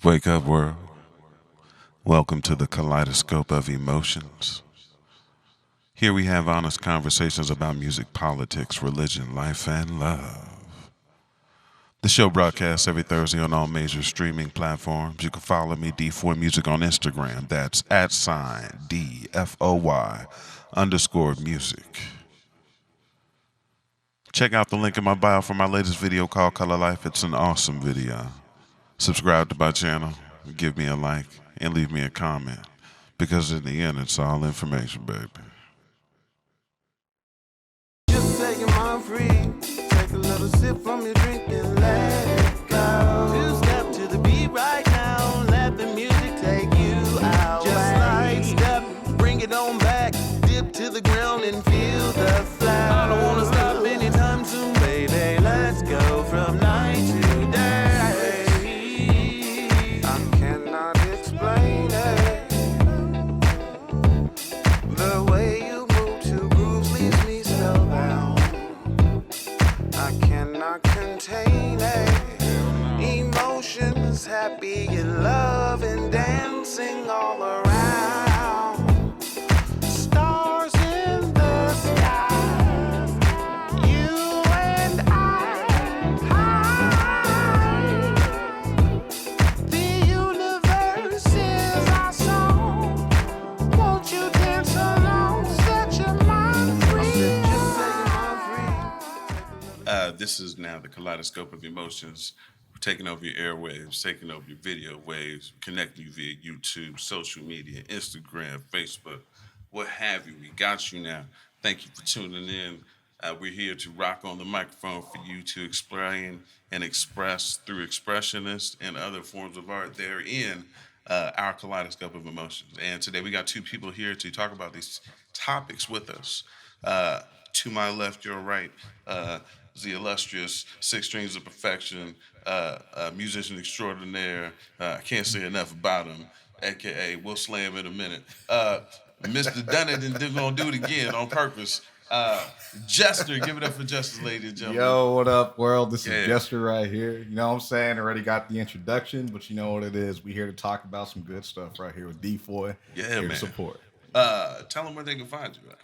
Wake up, world. Welcome to the Kaleidoscope of Emotions. Here we have honest conversations about music, politics, religion, life, and love. The show broadcasts every Thursday on all major streaming platforms. You can follow me, D4 Music, on Instagram. That's @DFOY_music. Check out the link in my bio for my latest video called Color Life. It's an awesome video. Subscribe to my channel, give me a like, and leave me a comment. Because in the end, it's all information, baby. Just taking my free. Take a little sip from your drink and let it go. Two-step to the beat right now. Let the music take you out. Just slide step, bring it on back. Dip to the ground and feel the flow. I don't wanna stop anytime soon, baby. Let's go from night to day. I cannot explain it. The way you move to grooves leaves me spellbound. I cannot contain it. Emotions happy and love and dancing all around. Stars in the sky. You and I. The universe is our song. Won't you dance along? Set your mind free. This is now the Kaleidoscope of Emotions. We're taking over your airwaves, taking over your video waves, connecting you via YouTube, social media, Instagram, Facebook, what have you. We got you now. Thank you for tuning in. We're here to rock on the microphone for you to explain and express through expressionists and other forms of art therein our Kaleidoscope of Emotions. And today we got two people here to talk about these topics with us. To my left, your right, the illustrious Six Strings of Perfection, musician extraordinaire. I can't say enough about him, aka we'll slam in a minute. Mr. Done It and then gonna do it again on purpose. Jester, give it up for Jester, ladies and gentlemen. Yo, what up, world? This Yeah. is Jester right here. You know what I'm saying? Already got the introduction, but you know what it is. We here to talk about some good stuff right here with D4. Yeah, here man. to support. Tell them where they can find you at.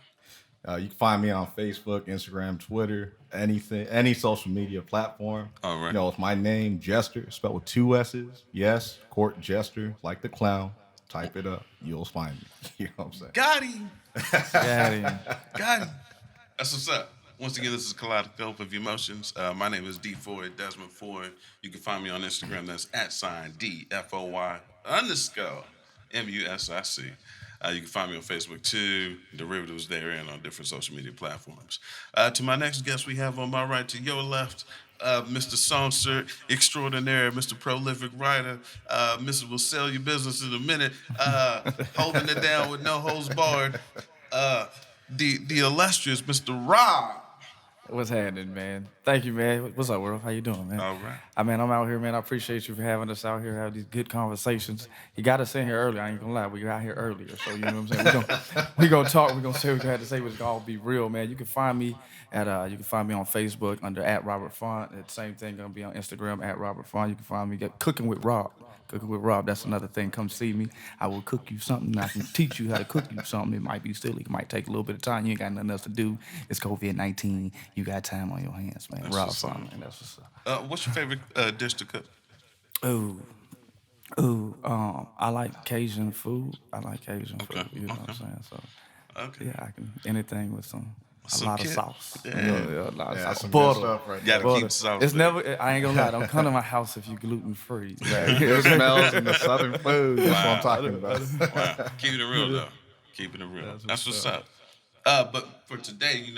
You can find me on Facebook, Instagram, Twitter, any social media platform. All right. You know, it's my name, Jester, spelled with two S's. Yes, Court Jester, like the clown. Type it up. You'll find me. You know what I'm saying? Got him. Got him. Got him. That's what's up. Once again, this is Kaleidoscope of Emotions. My name is D4, Desmond Ford. You can find me on Instagram. That's @DFOY_MUSIC. You can find me on Facebook too. Derivatives therein on different social media platforms. To my next guest, we have on my right, to your left, Mr. Songster Extraordinaire, Mr. Prolific Writer, Mr. Will Sell Your Business in a Minute, holding it down with no holds barred, the illustrious Mr. Rob. What's happening, man? Thank you, man. What's up, world? How you doing, man? All right. I'm out here, man. I appreciate you for having us out here, have these good conversations. You got us in here early. I ain't gonna lie, we got here earlier, so you know what I'm saying. We gonna talk. We gonna say what we had to say. But it's gonna all be real, man. You can find me at on Facebook under @RobertFont. That same thing gonna be on Instagram @RobertFont. You can find me at Cooking with Rob. Cooking with Rob, that's another thing. Come see me. I will cook you something. I can teach you how to cook you something. It might be silly. It might take a little bit of time. You ain't got nothing else to do. It's COVID-19. You got time on your hands, man. That's Rob what's up. something, man. That's what's up. What's your favorite dish to cook? I like Cajun food. I like Cajun Okay, food. You know what I'm okay. saying? So, Okay. yeah, I can anything with a Some lot kid- of sauce. Yeah. A lot of Yeah, sauce. some good Butter. stuff right You gotta there. keep the sauce. It's there. never. I ain't gonna lie. Don't come to my house if you gluten free. Good smells in the southern food. That's what I'm Wow. talking about. Wow. Keeping it real though. Keeping it real. That's what's up. But for today,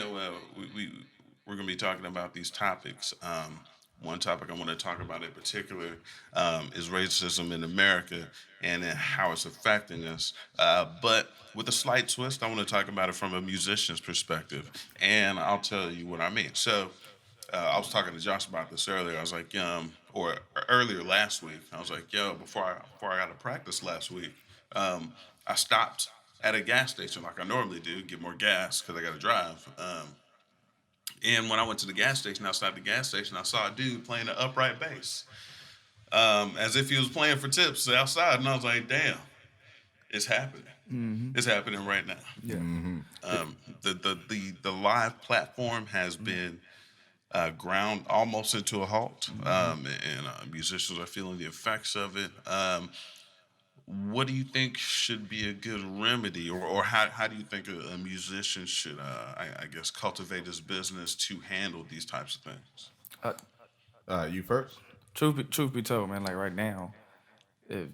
we're gonna be talking about these topics. One topic I want to talk about in particular is racism in America and how it's affecting us. But with a slight twist, I want to talk about it from a musician's perspective, and I'll tell you what I mean. So, I was talking to Josh about this earlier. I was like, or earlier last week, I was like, yo, before I got to practice last week, I stopped at a gas station like I normally do, get more gas because I got to drive. And when I went to the gas station, outside the gas station, I saw a dude playing an upright bass. as if he was playing for tips outside, and I was like, damn, it's happening. It's happening right now. Yeah. The live platform has been ground almost into a halt, and musicians are feeling the effects of it. What do you think should be a good remedy, or how do you think a musician should, I guess, cultivate his business to handle these types of things? You first. Truth be told, man, like right now, if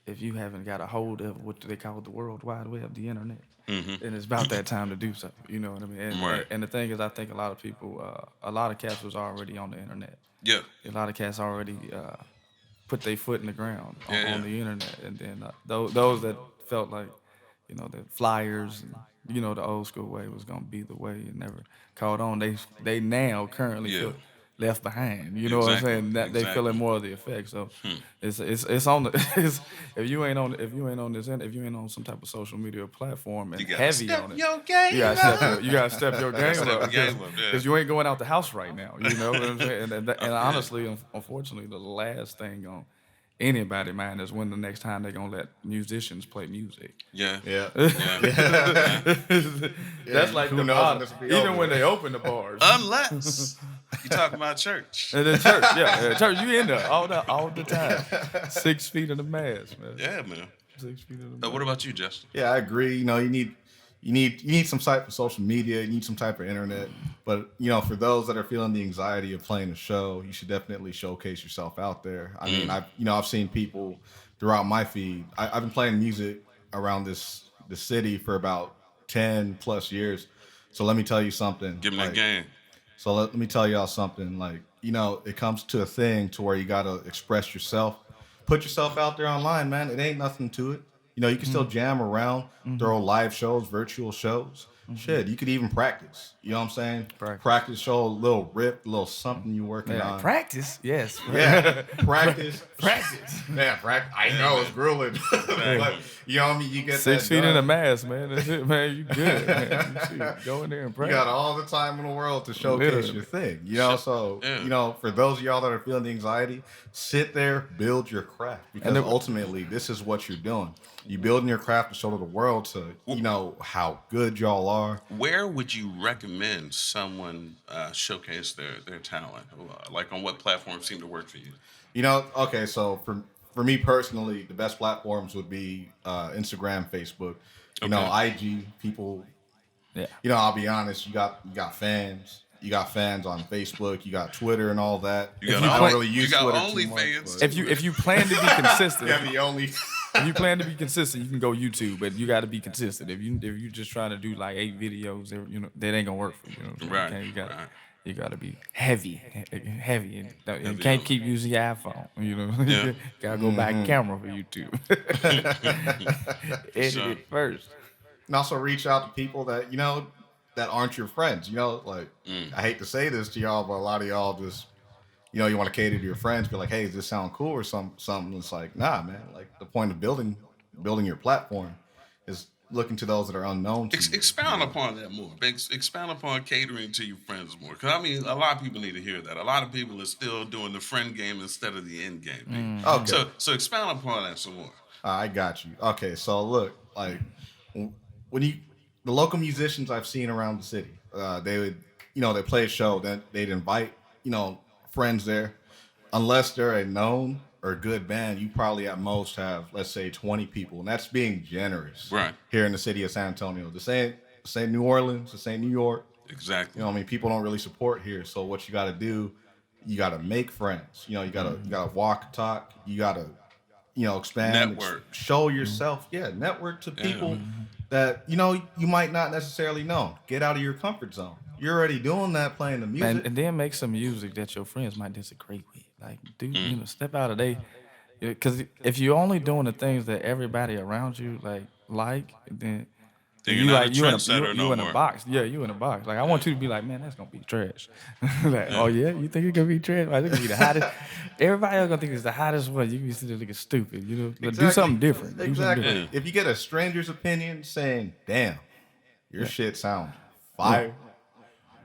if you haven't got a hold of what they call the World Wide Web, the internet, and it's about that time to do so. You know what I mean? Right. And the thing is, I think a lot of people, a lot of cats was already on the internet. Yeah. A lot of cats already put their foot in the ground on the internet, and then those that felt like, the flyers and the old school way was gonna be the way and never caught on. They now currently Yeah. feel left behind. You know what I'm Exactly. saying? That they Exactly. feeling more of the effect. So it's on the if you ain't on this if you ain't on some type of social media platform and You gotta heavy step on it. your game You gotta step your game step up your game up, yeah. because you ain't going out the house right now. You know what I'm saying? And honestly, unfortunately, the last thing on anybody mind is when the next time they're gonna let musicians play music. Yeah. Yeah. That's like who the knows bottom. when this will be Even over. when they open the bars. Unless you talking about church. And then church, church, you in there all the time. 6 feet of the mask, man. Yeah, man. 6 feet of the What about you, Justin? Yeah, I agree. You need some type of social media. You need some type of internet. But for those that are feeling the anxiety of playing a show, you should definitely showcase yourself out there. I mean, I've seen people throughout my feed. I've been playing music around the city for about 10 plus years. So let me tell you something. Give me that game. So let me tell y'all something. It comes to a thing to where you gotta express yourself, put yourself out there online, man. It ain't nothing to it. You can still jam around, throw live shows, virtual shows. Shit, you could even practice. You know what I'm saying? Practice, show a little rip, a little something you're working on. Practice, yes. Yeah, practice. Practice. Yeah, practice. I know it's grueling. But, you know what I mean? You get 6 that feet in a done. mask, man. That's it, man. You good, man. Shoot, go in there and You practice. got all the time in the world to showcase Literally. your thing. So Yeah. for those of y'all that are feeling the anxiety, sit there, build your craft. Because ultimately this is what you're doing. You building your craft to show to the world to how good y'all are. Where would you recommend someone showcase their talent? Like on what platforms seem to work for you? Okay, so for me personally, the best platforms would be Instagram, Facebook. IG, people. Yeah. I'll be honest. You got fans. You got fans on Facebook. You got Twitter and all that. I don't really use Twitter too much. OnlyFans. but- If you plan to be consistent, Yeah, the only. if you plan to be consistent, you can go YouTube, but you got to be consistent. If you just trying to do like 8 videos, that ain't gonna work for you. You know what I'm saying? Right, Okay, you right. got to be heavy, and you Heavy can't on- keep using your iPhone. Yeah. Gotta go buy a camera for YouTube. Edit Sure. it first. And also reach out to people that that aren't your friends. I hate to say this to y'all, but a lot of y'all just you want to cater to your friends. Be like, hey, does this sound cool or something? It's like, nah, man. Like the point of building your platform is looking to those that are unknown to you. Expound upon that more. Expound upon catering to your friends more. Because, a lot of people need to hear that. A lot of people are still doing the friend game instead of the end game. Okay. So expound upon that some more. I got you. Okay, so look, like when the local musicians I've seen around the city, they would, they play a show, then they'd invite, friends there. Unless they're a known or good band, you probably at most have, let's say, 20 people, and that's being generous. Right. Here in the city of San Antonio, this ain't New Orleans, this ain't New York. Exactly. People don't really support here. So what you got to do, you got to make friends. You gotta walk, talk. You gotta, expand, Network. show yourself. Yeah, network to people that you might not necessarily know. Get out of your comfort zone. You're already doing that, playing the music. And then make some music that your friends might disagree with. Like, step out of because if you're only doing the things that everybody around you then Then you're not a you in trendsetter no in more. a box. Yeah, you in a box. Like I want you to be like, man, that's gonna be trash. Oh yeah, you think it's gonna be trash? Like, it's gonna be the hottest. Everybody else gonna think it's the hottest one. You be sitting there looking stupid. But do something different. Do something Exactly. different. If you get a stranger's opinion saying, "Damn, your shit sounds fire,"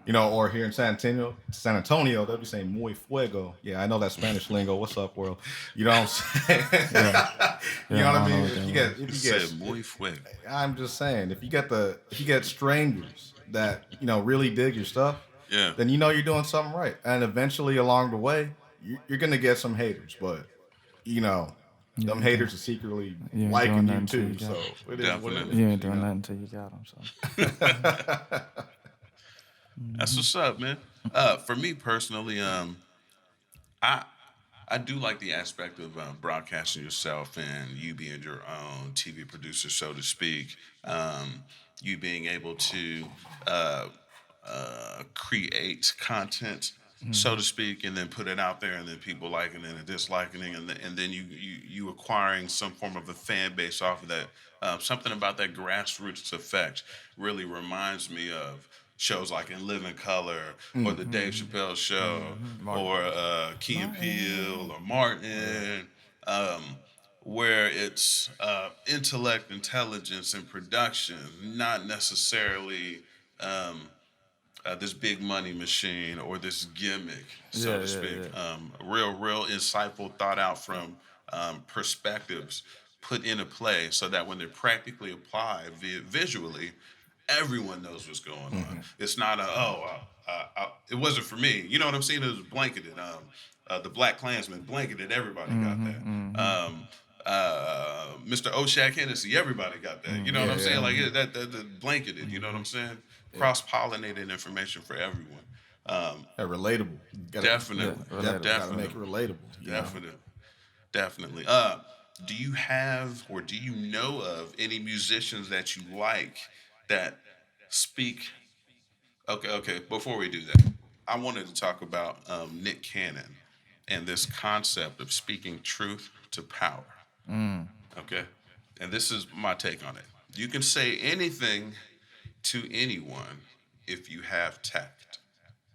Or here in San Antonio, they'll be saying muy fuego. Yeah, I know that Spanish lingo. What's up, world? You know what I'm saying? Yeah. You know Yeah, what I I don't know mean? what that was. If you Said get, muy fuego. I'm just saying, if you get strangers that really dig your stuff, Yeah. then you're doing something right. And eventually, along the way, you're gonna get some haters, but you know, You them ain't doing, haters are secretly you ain't doing liking you nothing till you too. got So 'em. it is what it Definitely. You is. ain't doing nothing till you got them. So That's what's up, man. For me personally, I I do like the aspect of broadcasting yourself and you being your own TV producer, so to speak. You being able to uh, create content, so to speak, and then put it out there, and then people liking it and disliking it, and then you acquiring some form of a fan base off of that. Something about that grassroots effect really reminds me of shows like In Living Color or the Dave Chappelle Show Martin. or Key and Peele or Martin. Um, where it's intellect, intelligence, and production, not necessarily this big money machine or this gimmick, so to speak. Real insightful, thought out from perspectives put into play so that when they're practically applied visually, everyone knows what's going on. It's not it wasn't for me. You know what I'm saying? It was blanketed. The Black Klansman blanketed. Everybody got that. Mr. Oshak Hennessy, everybody got that. You know what I'm saying? Like that blanketed. You know what I'm saying? Cross pollinated information for everyone. Relatable. Definitely, Gotta definitely, make it relatable. definitely, definitely. Do you have or do you know of any musicians that you like that speak? Okay. Before we do that, I wanted to talk about Nick Cannon and this concept of speaking truth to power. Okay, and this is my take on it. You can say anything to anyone if you have tact.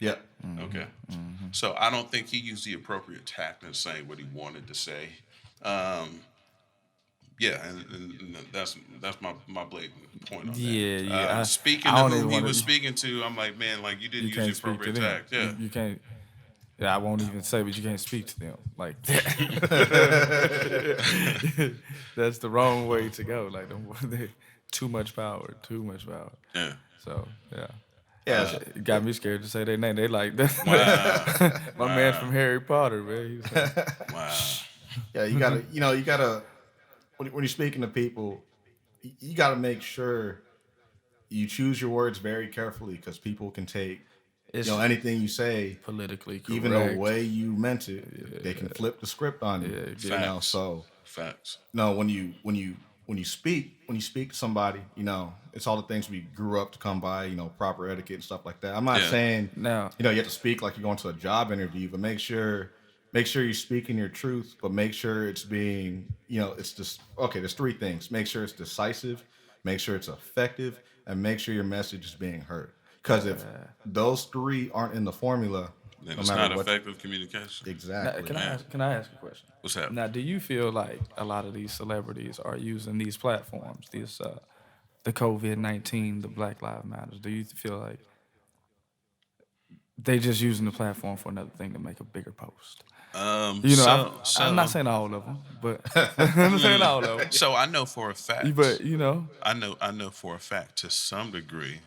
Yep. Okay, so I don't think he used the appropriate tact in saying what he wanted to say. Um, yeah, and that's my blatant point on that. Yeah. Speaking I to don't who even he wanna. was speaking to, I'm like, man, like you didn't You use the can't speak to appropriate them. tact. Yeah, You can't. Yeah, I won't even say, but you can't speak to them like that. That's the wrong way to go. Like they, too much power, too much power. yeah. So yeah. Yeah. It got me scared to say their name. They like that. Wow. My man from Harry Potter, man. He was like, Wow. Yeah, you gotta when you're speaking to people, you gotta make sure you choose your words very carefully because people can take it's anything you say, politically correct. even the way you meant it, they can flip the script on you. Facts. So Facts. no, when you speak to somebody, it's all the things we grew up to come by, proper etiquette and stuff like that. I'm not Yeah. saying Now, you have to speak like you're going to a job interview, but make sure you're speaking your truth, but make sure it's being, it's just okay. There's three things: make sure it's decisive, make sure it's effective, and make sure your message is being heard. Because if those three aren't in the formula, Then no it's matter not what, effective communication. exactly. can I ask a question? What's that? Now, do you feel like a lot of these celebrities are using these platforms, the COVID-19, the Black Lives Matters? Do you feel like they just using the platform for another thing to make a bigger post? I'm not saying all of them, but I'm saying all of them. So I know for a fact. But I know for a fact to some degree,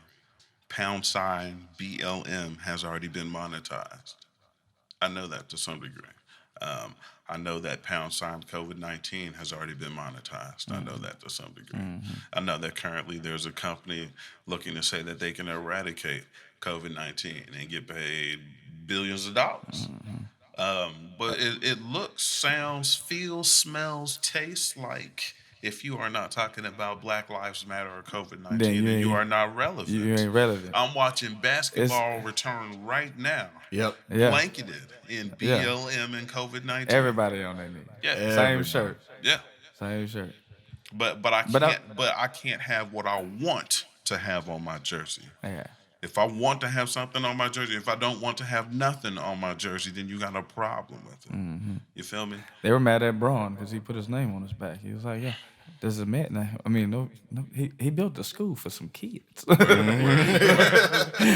#BLM has already been monetized. I know that to some degree. I know that #COVID-19 has already been monetized. I know that to some degree. I know that currently there's a company looking to say that they can eradicate COVID-19 and get paid billions of dollars. But it looks, sounds, feels, smells, tastes like if you are not talking about Black Lives Matter or COVID-19, then you are not relevant. You ain't relevant. I'm watching basketball return right now. Yep. Yeah. Blanketed in BLM and COVID-19. Everybody on that nigga. Yeah. Same shirt. Yeah. Same shirt. But I can't have what I want to have on my jersey. Yeah. If I want to have something on my jersey, if I don't want to have nothing on my jersey, then you got a problem with it. You feel me? They were mad at Braun because he put his name on his back. He was like, yeah. there's a man. Now, I mean, he built a school for some kids.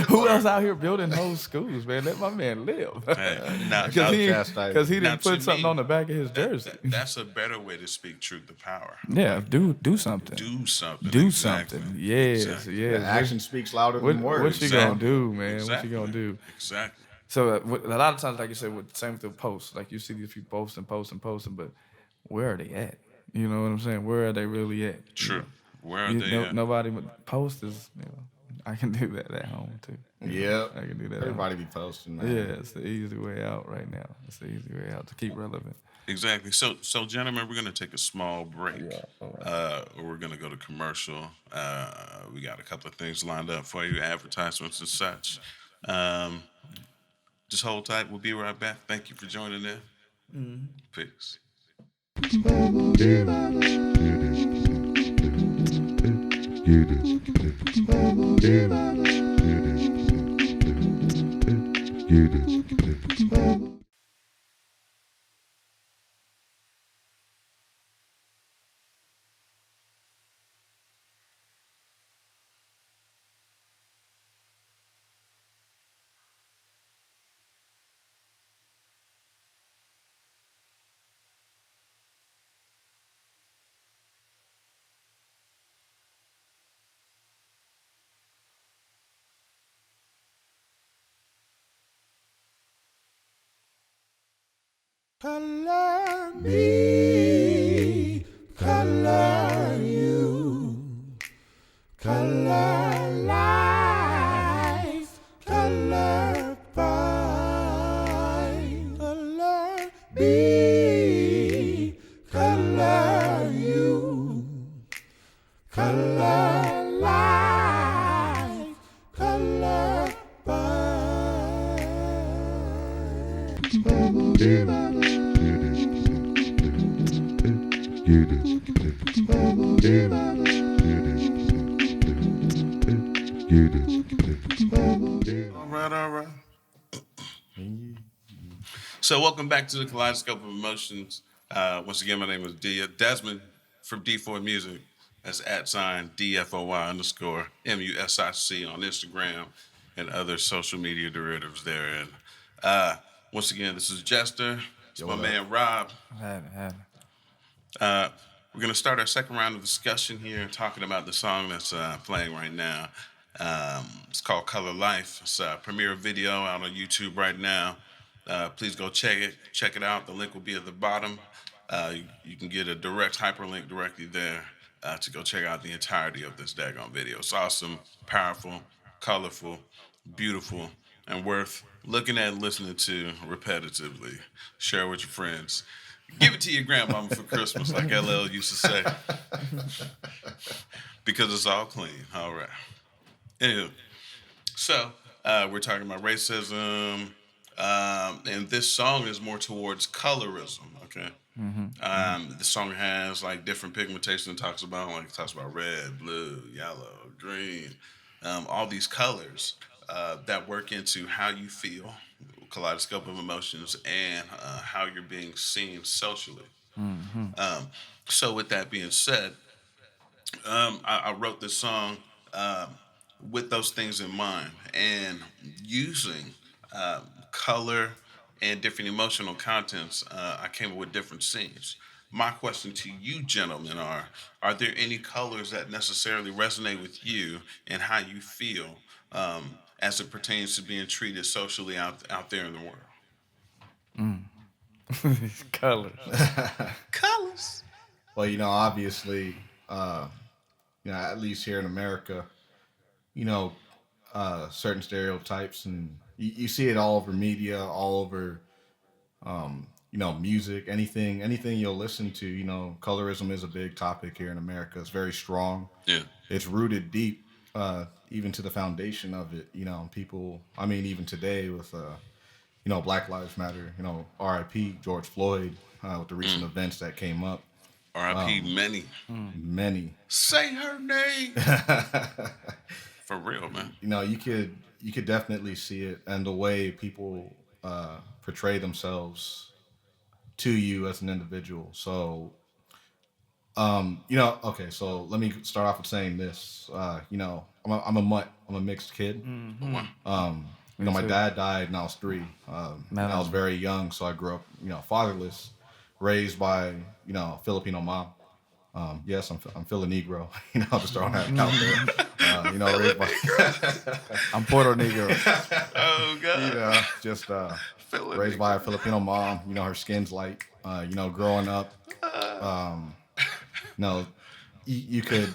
Who else out here building whole schools, man? Let my man live. Hey, now, Because he chastisement. didn't now, put to something me, on the back of his jersey. that's a better way to speak truth to power. Yeah, do something. Do something. Do Exactly. something. Yes, Exactly. yes. Action speaks louder What, than words. what you gonna do, man? Exactly. What you gonna do? Exactly. So a lot of times, like you said, with same with the posts, like you see these people posting, but where are they at? You know what I'm saying? Where are they really at? True. Where are they at? Nobody post is. I can do that at home too. Yeah, I can do that. Everybody be posting, man. Yeah, it's the easy way out right now. It's the easy way out to keep relevant. Exactly. So, gentlemen, we're going to take a small break. We're going to go to commercial. We got a couple of things lined up for you, advertisements and such. Just hold tight. We'll be right back. Thank you for joining in. Peace. Color me, color you, color life, color fine, color me, color you, color life, color fine. All right. So, welcome back to the Kaleidoscope of Emotions. Once again, my name is Desmond from D4 Music. That's @DFOY_MUSIC on Instagram and other social media derivatives therein. Once again, this is Jester. It's my man Rob. We're going to start our second round of discussion here, talking about the song that's playing right now. It's called Color Life. It's a premiere video out on YouTube right now. Please go check it out. The link will be at the bottom. You can get a direct hyperlink directly there to go check out the entirety of this daggone video. It's awesome, powerful, colorful, beautiful, and worth looking at and listening to repetitively. Share with your friends. Give it to your grandmama for Christmas, like LL used to say. Because it's all clean. All right. Anywho, so we're talking about racism, and this song is more towards colorism, okay? The song has like different pigmentation it talks about red, blue, yellow, green, all these colors that work into how you feel, kaleidoscope of emotions, and how you're being seen socially. So with that being said, I wrote this song with those things in mind and using color and different emotional contents. I came up with different scenes. My question to you gentlemen are there any colors that necessarily resonate with you and how you feel as it pertains to being treated socially out there in the world? Colors. Colors. Well, obviously, at least here in America, certain stereotypes, and you see it all over media, all over, music, anything you'll listen to. Colorism is a big topic here in America. It's very strong. Yeah. It's rooted deep, even to the foundation of it. People. I mean, even today with, Black Lives Matter. R.I.P. George Floyd with the recent events that came up. R.I.P. Many. Say her name. For real, man. You could definitely see it, and the way people portray themselves to you as an individual. So, Okay, so let me start off with saying this. I'm a mutt. I'm a mixed kid. Wow. My too. dad died when I was 3. And I was very young, so I grew up, fatherless, raised by, Filipino mom. Yes, I'm FILINEGRO. Just throwing that out there. Raised by, I'm Puerto Negro. Oh God. just Feeling raised it. by a Filipino mom. Her skin's light. Growing up, no, you could.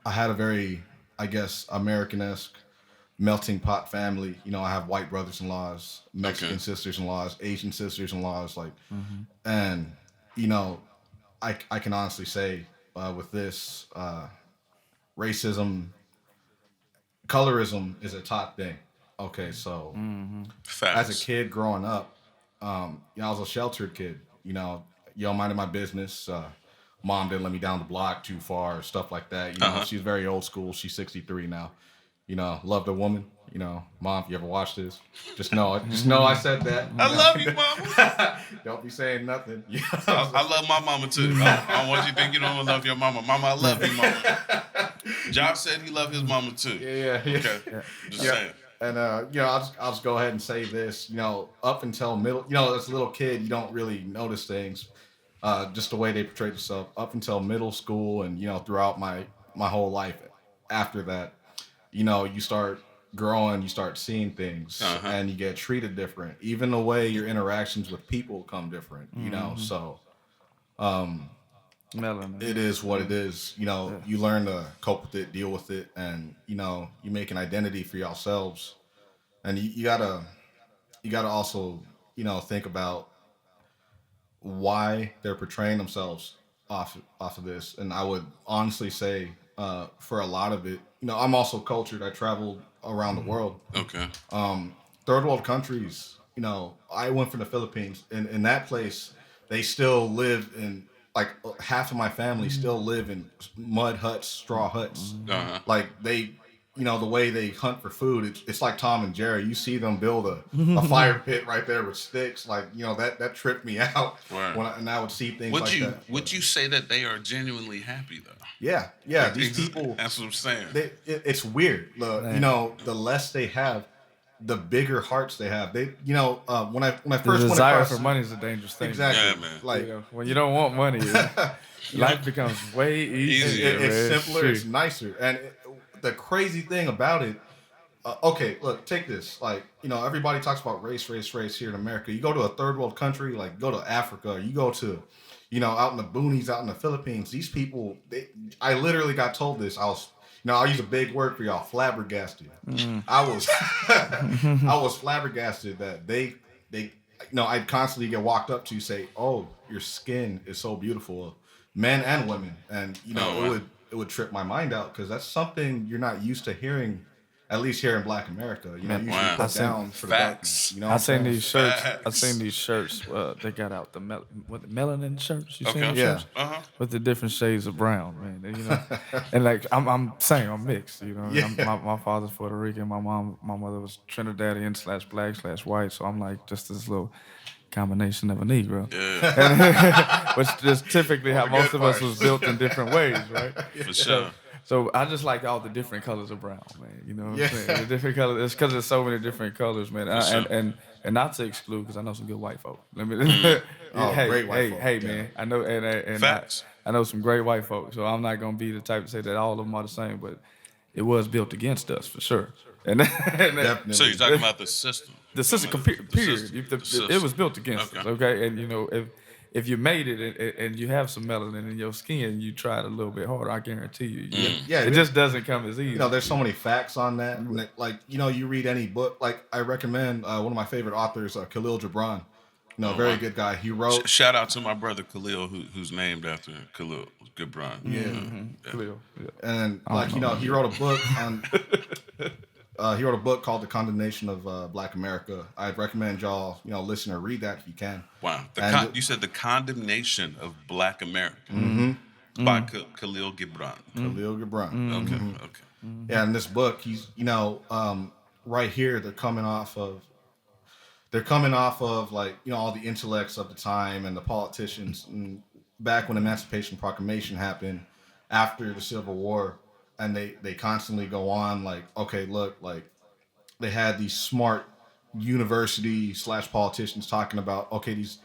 I had a very, I guess, American-esque melting pot family. I have white brothers-in-laws, Mexican Okay. sisters-in-laws, Asian sisters-in-laws, and you know, I can honestly say with this racism, colorism is a top thing. Okay, so as a Facts. kid growing up, I was a sheltered kid. Minded my business. Mom didn't let me down the block too far, stuff like that. She's very old school. She's 63 now. Loved a woman. Mom, if you ever watch this, just know I said that. I love you, mama. Don't be saying nothing. I love my mama too. I don't want you to think you don't love your mama. Mama, I love you, mama. Josh said he loved his mama too. Yeah. Okay. Just saying. And I'll just go ahead and say this. Up until middle, as a little kid, you don't really notice things, just the way they portray themselves. Up until middle school, and throughout my whole life. After that, you start growing, you start seeing things, and you get treated different. Even the way your interactions with people come different. So Melanin. it is what it is. You learn to cope with it, deal with it, and you make an identity for yourselves. And you gotta also think about why they're portraying themselves off of this. And I would honestly say for a lot of it, I'm also cultured. I traveled around the world. Okay. Third world countries. I went from the Philippines, and in that place, they still live in, like, half of my family still live in mud huts, straw huts. Like they, the way they hunt for food, it's like Tom and Jerry. You see them build a fire pit right there with sticks. Like, that tripped me out. Right. And I would see things Would like you that. would you say that they are genuinely happy though? Yeah. These people. That's what I'm saying. It's weird. The less they have, the bigger hearts they have. They, when I The first went desire across, for money is a dangerous thing. exactly. Yeah, man. Like When you don't want money, life becomes way easier. it's man. simpler, it's Shit. nicer, and the crazy thing about it. Okay, look, take this. Like, everybody talks about race here in America. You go to a third world country, like go to Africa, you go to, out in the boonies, out in the Philippines. These people, I literally got told this. I'll use a big word for y'all, flabbergasted. I was, I was flabbergasted that they, I'd constantly get walked up to say, "Oh, your skin is so beautiful," men and women, and it would trip my mind out because that's something you're not used to hearing. At least here in Black America, usually Wow. put down for the Facts. darkness. You know I what I'm seen saying? these shirts. I Facts. seen these shirts. They got out the melanin shirts. You seen Okay. those Yeah. shirts? With the different shades of brown, man. And like I'm saying, I'm mixed. Yeah. My father's Puerto Rican. My mother was Trinidadian / black / white. So I'm like just this little combination of a Negro, Yeah, which is typically how the most good of us parts. was built in different ways, right? for sure. So I just like all the different colors of brown, man. You know what Yeah. I'm saying? The different colors. It's because there's so many different colors, man. sure. And not to exclude, because I know some good white folk. Let me. Oh, hey, great white folk, hey, yeah. man. I know, and Facts. I know some great white folk. So I'm not gonna be the type to say that all of them are the same, but it was built against us for sure. And Definitely. So you're talking about the system. the system, The period. system. The- The system. It was built against Okay. us, okay? And if you made it and you have some melanin in your skin, you tried a little bit harder. I guarantee you. Yeah, it just doesn't come as easy. there's so many facts on that. And like, you read any book. Like, I recommend one of my favorite authors, Khalil Gibran. Very good guy. He wrote. Shout out to my brother Khalil, who's named after Khalil Gibran. Cleo, yeah. And like, he wrote a book on. He wrote a book called "The Condemnation of Black America." I'd recommend y'all, listen or read that if you can. Wow. And- You said the condemnation of Black America by Khalil Gibran. Khalil Gibran. Okay. Yeah, in this book, he's, right here, they're coming off of like, all the intellects of the time and the politicians, and back when Emancipation Proclamation happened after the Civil War, and they constantly go on like, okay, look, like they had these smart university slash politicians talking about, okay, these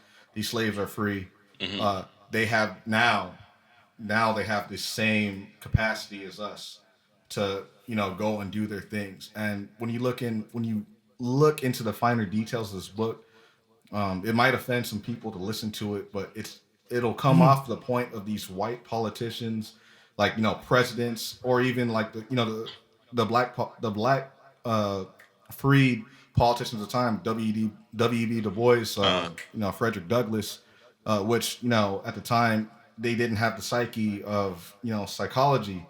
slaves are free. They have now they have the same capacity as us to go and do their things. And when you look into the finer details of this book, it might offend some people to listen to it, but it'll come off the point of these white politicians, like presidents, or even like the black freed politicians of the time, W.E.B. Du Bois, Frederick Douglass, which at the time they didn't have the psyche of psychology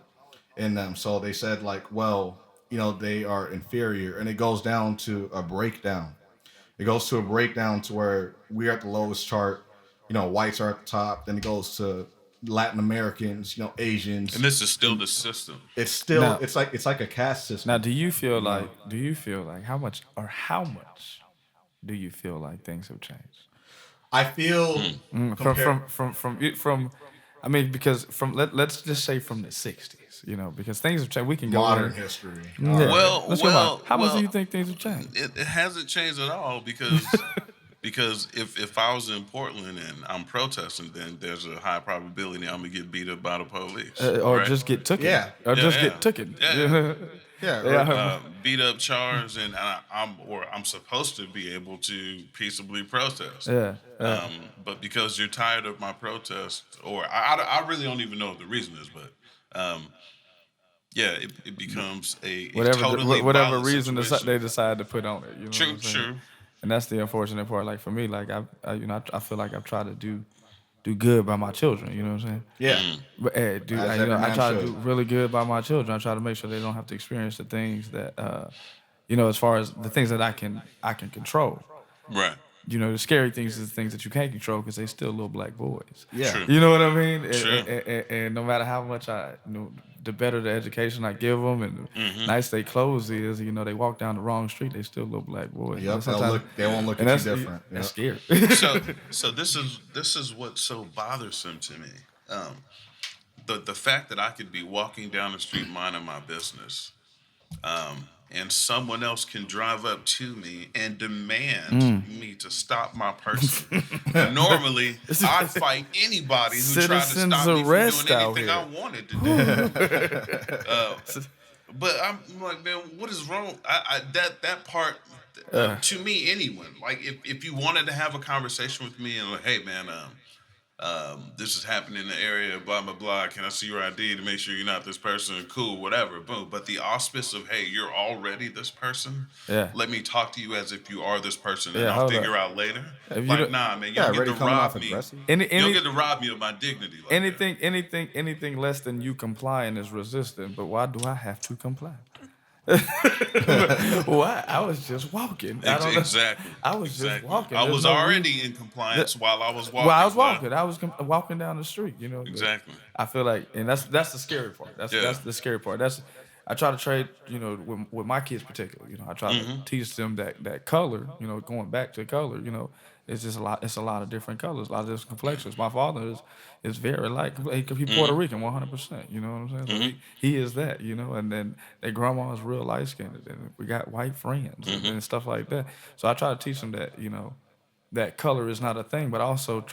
in them, so they said like, well, they are inferior, and it goes down to a breakdown. It goes to a breakdown to where we're at the lowest chart. Whites are at the top. Then it goes to Latin Americans, Asians. And this is still the system. It's still Now- it's like a caste system. Now, do you feel like how much do you feel like things have changed? I feel From I mean, because let's just say from the 60s, because things have changed. We can go modern on. history. Yeah. Well, Let's go on. well, How much well, do you think things have changed? It hasn't changed at all because because if I was in Portland and I'm protesting, then there's a high probability I'm gonna get beat up by the police, Or right? just get taken. Yeah. Or Yeah, just yeah. get taken. Yeah. Yeah. Beat up, charged, and I'm supposed to be able to peaceably protest. Yeah. But because you're tired of my protest, or I really don't even know what the reason is, but it becomes a totally whatever violent reason situation. they decide to put on it. You know True, what I'm saying? true. And that's the unfortunate part. Like for me, like I feel like I've tried to do good by my children. You know what I'm saying? Yeah. But As I every man try to should. do really good by my children. I try to make sure they don't have to experience the things that as far as the things that I can control. Right. The scary things is the things that you can't control because they still little black boys. Yeah. True. You know what I mean? Sure. And no matter how much the better the education I give them and the nice they clothes is, they walk down the wrong street, they still little black boys. Yep. Sometimes- They won't look and at you that's different. That's Yep. scary. So this is what's so bothersome to me. The fact that I could be walking down the street minding my business, and someone else can drive up to me and demand me to stop my person. Normally, I'd fight anybody who tried to Citizens stop me from arrest doing out anything here. I wanted to do. But I'm like, man, what is wrong? That part, to me, anyone, like if you wanted to have a conversation with me and like, hey, man, this is happening in the area, blah, blah, blah. Can I see your ID to make sure you're not this person? Cool, whatever, boom. But the auspice of, hey, you're already this person. Yeah. Let me talk to you as if you are this person, and Yeah, I'll hold figure up. out later. If you Like, don't- nah, man, you Yeah, don't get already to coming off rob me. aggressive. You Any- don't get to rob me of my dignity. Like that. anything less than you complying is resistant. But why do I have to comply? Why? I was just walking. I don't know. Exactly. I was just Exactly. walking. I There's was no already in compliance while I was walking. Well, I was bro. walking. I was walking down the street. But Exactly. I feel like, and that's the scary part. That's the scary part. I try to trade, with my kids particularly. I try to teach them that color. Going back to color. It's just a lot. It's a lot of different colors, a lot of different complexions. My father is very light. He's Puerto Rican, 100%. You know what I'm saying? So he is that. And then their grandma's real light skinned, and we got white friends and stuff like that. So I try to teach them that that color is not a thing, but also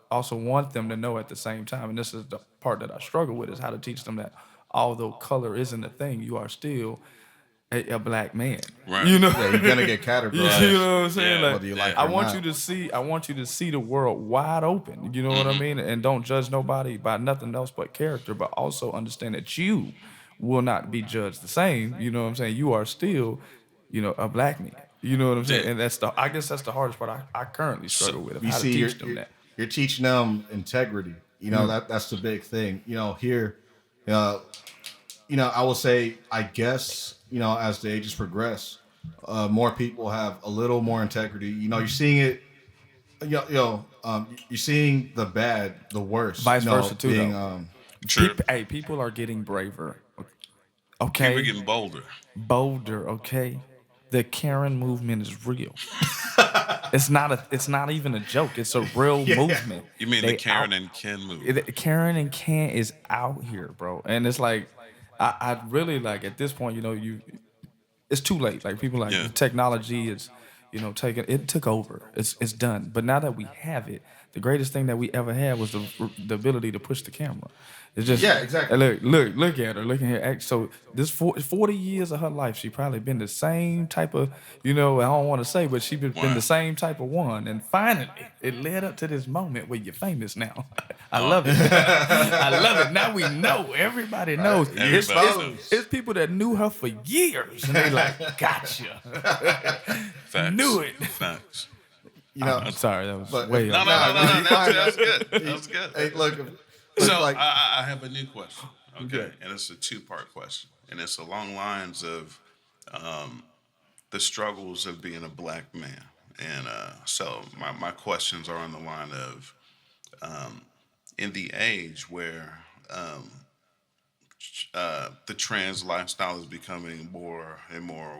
also want them to know at the same time. And this is the part that I struggle with, is how to teach them that although color isn't a thing, you are still a black man. Right. Yeah, you're gonna get categorized. You know what I'm saying? Yeah. Like, Whether you like it I or want not. you to see the world wide open. You know what I mean? And don't judge nobody by nothing else but character, but also understand that you will not be judged the same. You know what I'm saying? You are still, a black man. You know what I'm saying? Yeah. And I guess that's the hardest part I currently struggle with, of You how see, to you're, teach them you're, that. you're teaching them integrity. That's the big thing. Here, I will say, I guess, as the ages progress, more people have a little more integrity. You're seeing it. You're seeing the bad, the worst. Vice versa too, being, though. True. People are getting braver. Okay. People getting bolder. Bolder, okay? the Karen movement is real. It's not even a joke. It's a real movement. You mean They the Karen out- and Ken movement? Karen and Ken is out here, bro. And it's like, I really like at this point, it's too late. Like people like Yeah. the technology is, it took over. It's done. But now that we have it, the greatest thing that we ever had was the ability to push the camera. It's just Yeah, exactly. Look at her, look at her. So this 40 years of her life, she probably been the same type of, I don't want to say, but she been Wow. the same type of one. And finally, it led up to this moment where you're famous now. I love it. I love it. Now we know. Everybody knows. Everybody knows. It's people that knew her for years, and they like, gotcha. Facts. Knew it. Facts. I'm sorry, that was But- way No, up. that's good. That's good. Hey, look. So like, I have a new question, okay, and it's a two-part question, and it's along lines of the struggles of being a black man, and so my questions are on the line of in the age where the trans lifestyle is becoming more and more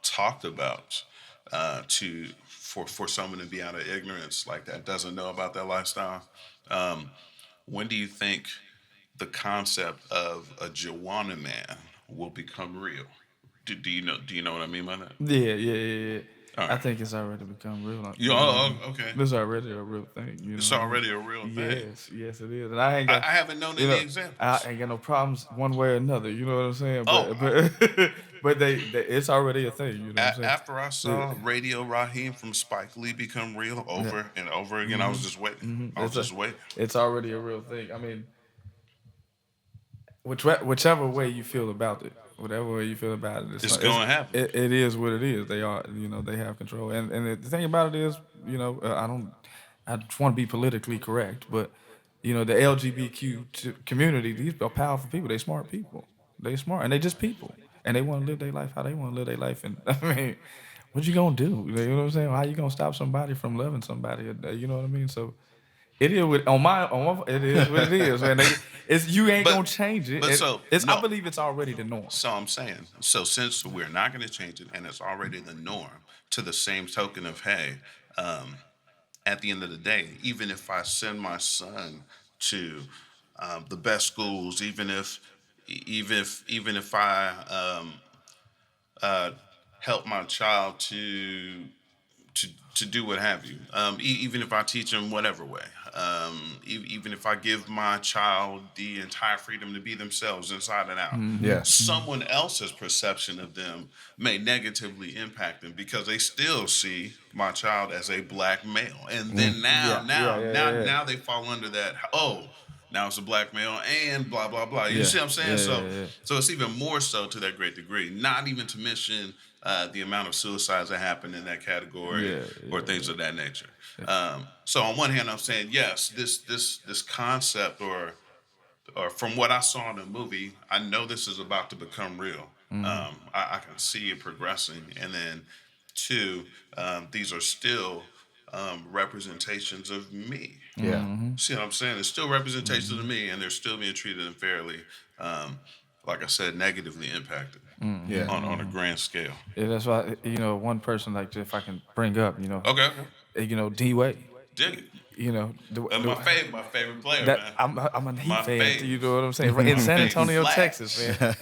talked about for someone to be out of ignorance like that, doesn't know about that lifestyle. When do you think the concept of a Joanna man will become real? Do you know what I mean by that? Yeah. All I right. think it's already become real. Okay. It's already a real thing. It's already a real thing. Yes, it is. And I ain't I got. haven't known any examples. I ain't got no problems one way or another. You know what I'm saying? Oh. But they it's already a thing. You know what I'm saying? After I saw Radio Raheem from Spike Lee become real over and over again, I was just waiting. I was just waiting. It's already a real thing. I mean, whichever way you feel about it, whatever way you feel about it, It's gonna happen. It is what it is. They are, they have control. And the thing about it is, I just want to be politically correct, but the LGBTQ community, these are powerful people. They smart people. They smart, and they just people, and they want to live their life how they want to live their life. And I mean, what you gonna do? You know what I'm saying? How you gonna stop somebody from loving somebody? You know what I mean? So. It is on my it is what it is, man. You ain't But- gonna change it. but I believe it's already the norm. So I'm saying, since we're not going to change it and it's already the norm, to the same token of, hey, at the end of the day, even if I send my son to the best schools, even if I help my child to do what have you, even if I teach them whatever way, even if I give my child the entire freedom to be themselves inside and out, Yeah. someone else's perception of them may negatively impact them because they still see my child as a black male, and then now they fall under that. Oh, now it's a black male and blah blah blah. You see what I'm saying? So it's even more so to that great degree. Not even to mention the amount of suicides that happen in that category or things of that nature. So on one hand, I'm saying yes, this concept or from what I saw in the movie, I know this is about to become real. I can see it progressing, and then two, these are still representations of me. Yeah. See what I'm saying? It's still representations of me, and they're still being treated unfairly. Like I said, negatively impacted Yeah. on a grand scale. Yeah, that's why one person like if I can bring up, Okay. D Wade. Dig it. My My favorite player, man. I'm a Heat My fan. fave. You know what I'm saying? In San Antonio, Flash. Texas, man.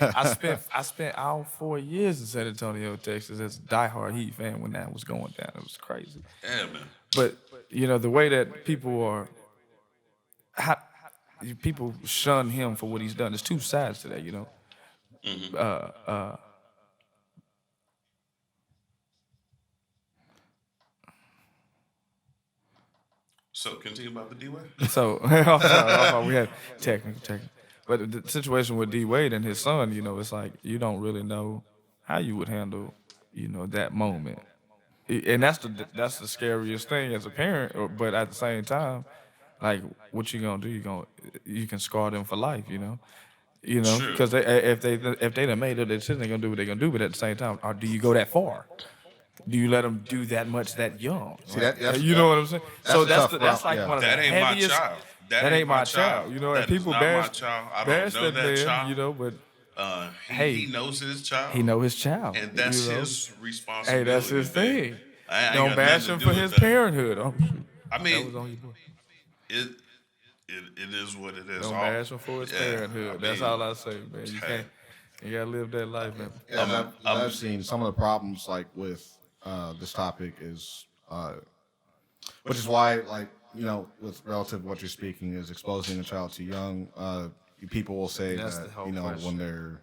I spent all 4 years in San Antonio, Texas, as a diehard Heat fan when that was going down. It was crazy. Yeah, man. But the way that people people shun him for what he's done. There's two sides to that, So continue about the D-Way. So I'm sorry, we had technical. But the situation with D Wade and his son, it's like you don't really know how you would handle, that moment. And that's the scariest thing as a parent. But at the same time, like, what you gonna do? You can scar them for life. True. Because if they done made a decision, they're gonna do what they're gonna do. But at the same time, or do you go that far? Do you let them do that much that young? See, that's You know what I'm saying? So a tough that's route, like yeah. one of That the ain't my heaviest. child. That ain't my child. And That is people not my bash child. I don't bash know that that man. child. But He knows his child. He know his child. And that's his responsibility. Hey, that's his thing. I ain't Don't got bash nothing him to for do his with that. parenthood. Oh, shoot. I That mean, was on your boy. it is what it is. Don't bash him for his parenthood. That's all I say, man. You can't. You gotta live that life, man. Yeah, I've seen some of the problems like with this topic is, which is why, like, you know, with relative to what you're speaking is exposing a child too young. People will say That's that, the whole you know, question. when they're,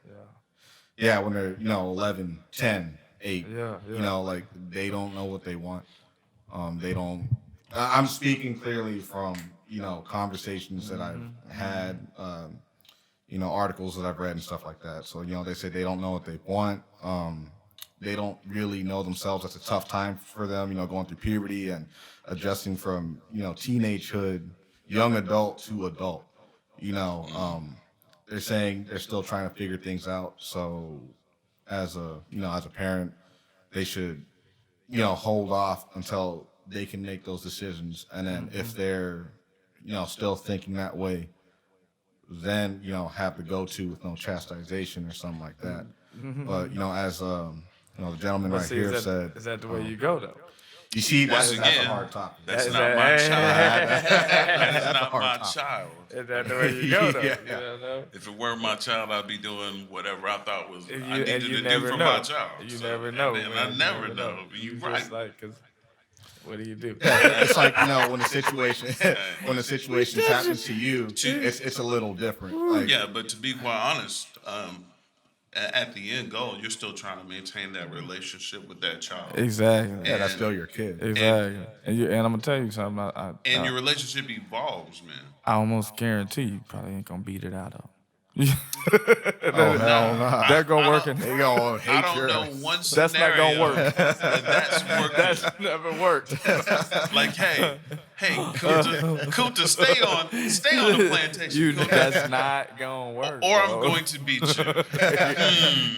when they're, you know, 11, 10, 8, you know, like they don't know what they want. They don't. I'm speaking clearly from, you know, conversations that I've had, you know, articles that I've read and stuff like that. So, you know, they say they don't know what they want. They don't really know themselves. That's a tough time for them, you know, going through puberty and adjusting from, you know, teenagehood, young adult to adult. You know, they're saying they're still trying to figure things out. So as a, you know, as a parent, they should, you know, hold off until they can make those decisions. And then if they're, you know, still thinking that way, then, you know, have the go-to with no chastisement or something like that. But, you know, as, you know, the gentleman right here said. Is that the way you go, though? You see, that's a again, hard topic. That's not my child. That's not my topic. child. Is that the way you go, though? Yeah. You know? If it weren't my child, I'd be doing whatever I thought was And I needed to do never for know. my child. You So, never know. And man. I never know. You You're just right. like, 'cause what do you do? It's like, you know, when the situation happens to you, it's a little different. Like, Yeah, but to be quite honest, at the end goal, you're still trying to maintain that relationship with that child. Exactly. yeah, that's still your kid. Exactly. And I'm gonna tell you something. And your relationship evolves, man. I almost guarantee you probably ain't gonna beat it out of. Oh, hell no. That gonna work. And They gonna hate I don't your know ass. one That's not scenario gonna work. that's worked. That's never worked. Like, hey, Kunta, stay on the plantation. Kunta, That's not gonna work. or I'm bro. going to beat you.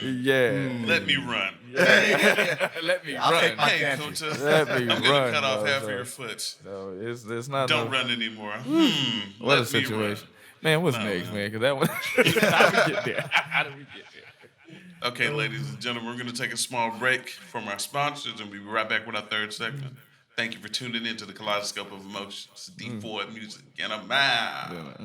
Yeah. Let me run. Let me I'll run. take my Hey, chances. Kunta, Let me I'm gonna run, cut off bro, half of so- your foot. No, it's not. Don't no, run anymore. What Let a me situation. run. Man, what's next, man? Because that one. How we get there? How do we get there? Okay, ladies and gentlemen, we're going to take a small break from our sponsors, and we'll be right back with our third segment. Thank you for tuning in to the Kaleidoscope of Emotions, D4 Music, and I'm out.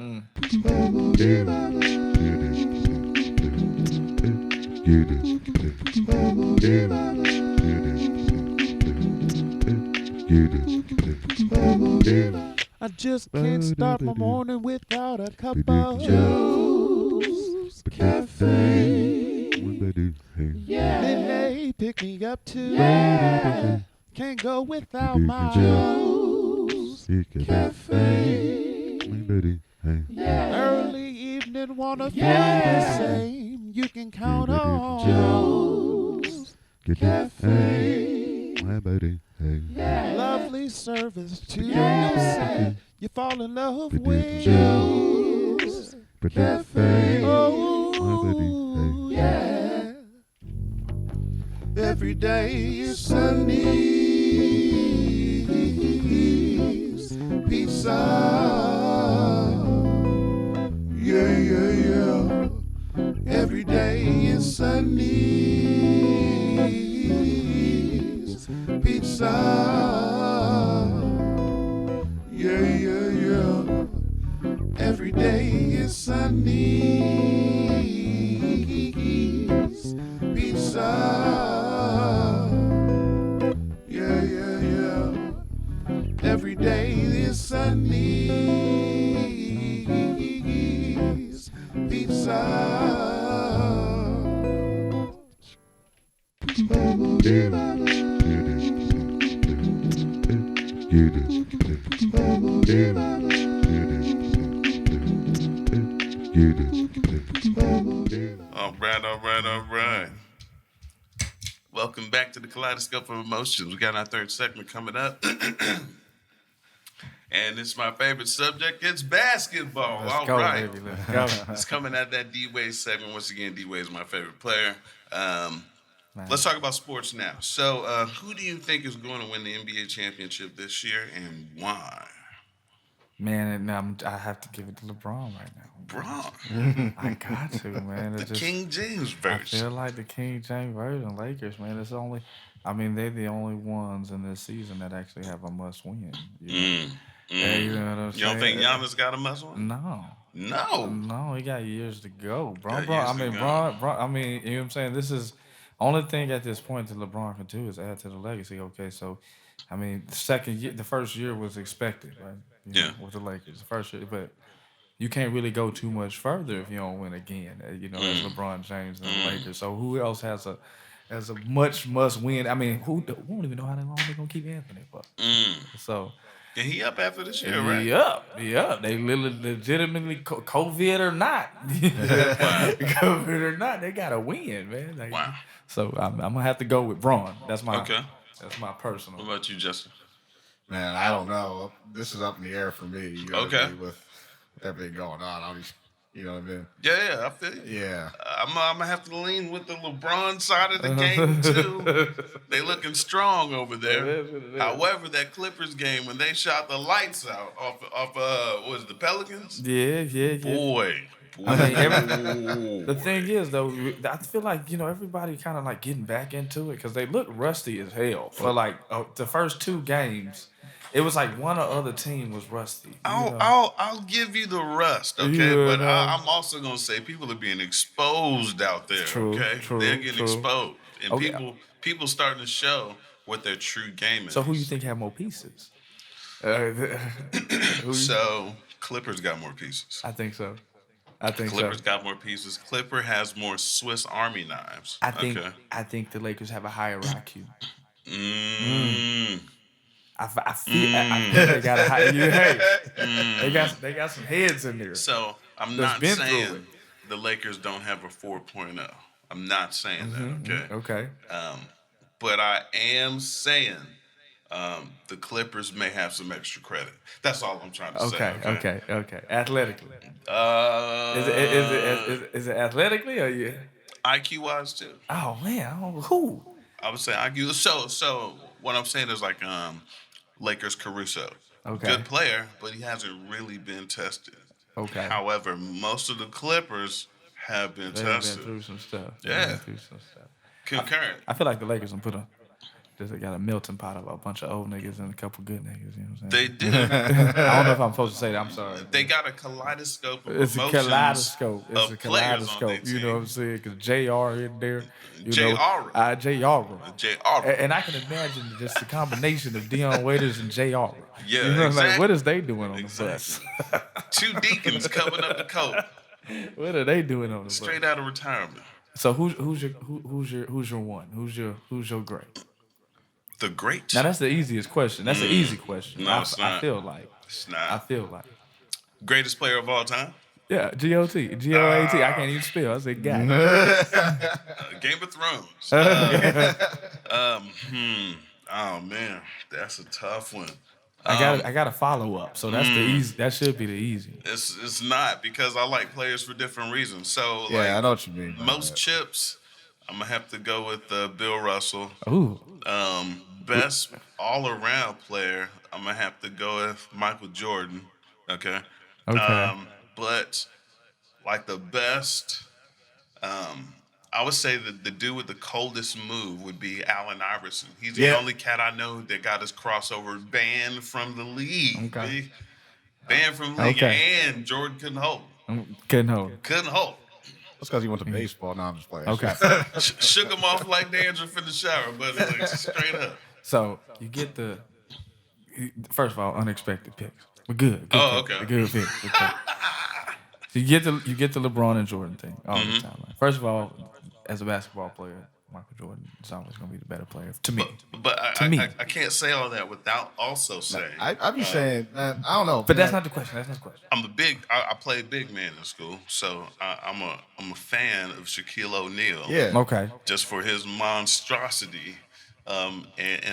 I just can't start my morning without a cup of juice, cafe. Yeah, hey, pick me up too. Yeah, can't go without my juice, cafe. Yeah, early evening wanna feel the same. You can count on juice, cafe. Yeah, lovely service too. You say you fall in love with juice, cafe. Oh, yeah. Every day is Sundays, pizza. Yeah, yeah, yeah. Every day is Sundays, pizza. Yeah, yeah, yeah. Every day is Sundays, pizza. Yeah, yeah, yeah. Every day is Sundays, pizza. All right. Welcome back to the Kaleidoscope of Emotions. We got our third segment coming up. And it's my favorite subject. It's basketball. Let's All go, right. baby. Let's go. It's coming out that D-Wade segment. Once again, D-Wade is my favorite player. Let's talk about sports now. So, who do you think is going to win the NBA championship this year and why? Man, and I have to give it to LeBron right now. Bron, I got to, man. the It just, King James I version. feel like the King James version Lakers, man. It's only, I mean, they're the only ones in this season that actually have a must win. You know, Mm, you know what I'm You don't think saying? Giannis got a must one? No. No. No, he got years to go. Got years to go. I mean, you know what I'm saying? This is only thing at this point that LeBron can do is add to the legacy. Okay, so I mean, the first year was expected, right? You know, Yeah. with the Lakers, the first year, but you can't really go too much further if you don't win again. You know, as LeBron James and the Lakers. So who else has a much must win? I mean, we don't even know how long they're gonna keep Anthony for. So. And he up after this year, right? Yep. They legitimately COVID or not, Wow. COVID or not, they gotta win, man. Like, Wow. So I'm gonna have to go with Braun. That's my Okay. personal. What about you, Justin? Man, I don't know. This is up in the air for me. You know, Okay. with everything going on, you know what I mean? Yeah, I feel you. Yeah. I'm gonna have to lean with the LeBron side of the game too. They looking strong over there. However, that Clippers game when they shot the lights out off what was it, the Pelicans? Yeah. Boy. I mean, the thing is though, I feel like everybody kind of like getting back into it because they look rusty as hell for like the first two games. It was like one or other team was rusty. I'll give you the rust, okay? Yeah, but no. I'm also gonna say people are being exposed out there, okay? They're getting exposed, and Okay. people starting to show what their true game is. So who you think have more pieces? So Clippers got more pieces. I think so. Clippers got more pieces. Clipper has more Swiss Army knives. I think the Lakers have a higher IQ. I feel they got a high. They got some heads in there. So I'm That's not been through saying it. the Lakers don't have a 4.0. I'm not saying that, okay? Okay. But I am saying the Clippers may have some extra credit. That's all I'm trying to say. Okay. Athletically, Uh, is it athletically or yeah? IQ wise too. Oh man, who? I would say IQ. So what I'm saying is like Lakers Caruso. Okay. Good player, but he hasn't really been tested. Okay. However, most of the Clippers have been They've been tested. through some stuff. Yeah. Concurrent. I feel like the Lakers they got a melting pot of a bunch of old niggas and a couple good niggas. You know what I'm saying? They do. I don't know if I'm supposed to say that. I'm sorry. They got a kaleidoscope of It's a emotions kaleidoscope. It's of a players on their kaleidoscope. You know what I'm team. saying? Because JR in there. J.R.. JR. J.R.. And I can imagine just the combination of Dion Waiters and JR. Yeah, You know, exactly. like, what is they doing on the Exactly. bus? Two deacons coming up the coat, What are they doing on the bus? straight out of retirement. So who's your one? Who's your great? The great. Now that's the easiest question. That's the easy question. No, it's I not. feel like. It's I not. feel like. Greatest player of all time. Yeah, GOT. GOAT. I can't even spell. I said God. Game of Thrones. Oh man, that's a tough one. I got a follow up. So that's the easy. That should be the easy. It's not because I like players for different reasons. So Yeah, like I know what you mean. by most that. chips, I'm gonna have to go with Bill Russell. Ooh. Best all around player, I'm gonna have to go with Michael Jordan. Okay. Okay. But like the best, I would say that the dude with the coldest move would be Allen Iverson. He's the Yeah. only cat I know that got his crossover banned from the league. Okay. B. Banned from the league, Okay. and Jordan couldn't hold. Couldn't hold. Couldn't hold. That's because he went to baseball. Now I'm just playing. Okay. Shook him off like dandruff in the shower, but like, straight up. So you get first of all, unexpected picks. We're good. Oh, pick. okay. Good pick. Good pick. So you get the LeBron and Jordan thing all the time. Like, first of all, as a basketball player, Michael Jordan is always going to be the better player to me. But To me. I can't say all that without also saying I be saying, man, I don't know. But that's not the question. That's not the question. I played big man in school, so I'm a fan of Shaquille O'Neal. Yeah. Okay. Just for his monstrosity and